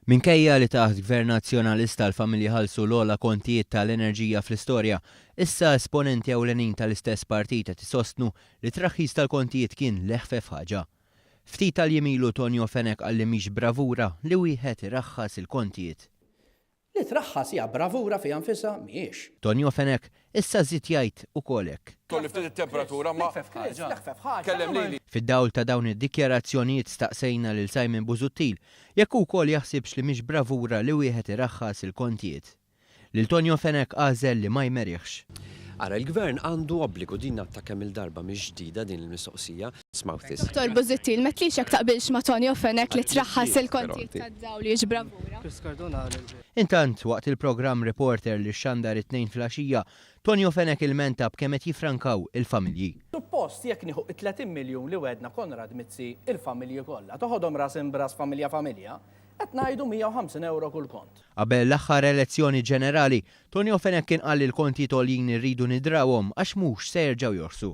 Minkejja li taħt Gvern Nazzjonalista l-familji ħalsu l-ogħla kontijiet tal-enerġija fl-istorja, issa esponenti ewlenin tal-istess partit qed isostnu li traħħis tal-kontijiet kien l-eħfef ħaġa. Ftit tal-jemilu Tonio Fenek għalli mhix bravura li wieħed iraħħas il-kontijiet. Li traħħas hija bravura fi anfisha mhijiex. Tonio Fenek issa żied jgħid ukoll hekk. Kolli ftit it-temperatura ma kellem lili. Fid-dawl ta' dawn id-dikjarazzjonijiet staqsejna lil Simon Busuttil jekk ukoll jaħsibx li mhix bravura li wieħed iraħħas il-kontijiet. Lil Tonio Fenek għażel li ma jmerriħx. Ara, il-gvern għandu obbligu din ta' kemm il-darba mhix ġdida din il-mistoqsija. Smaw tis. Dr. Busuttil, metlix jekk taqbilx ma' Tonio Fenek li traħħas il-kontijiet tad-dawl li bravura. Intant, waqt il-programm Reporter li xandar it-tnejn fil-għaxija, Tonio Fenek il-menta b'kemm qed jifrankaw il-familji. Suppost jekk nieħu 30 miljun li wedna Konrad Mizzi il-familji kollha, toħodhom ras imbras familja, qed ngħidu 150 euro kull kont. Qabel l-aħħar elezzjoni ġenerali, Tonio Fenek kien qal il-konti tolin irridu nidrawhom għax mhux se jerġgħu jorsu.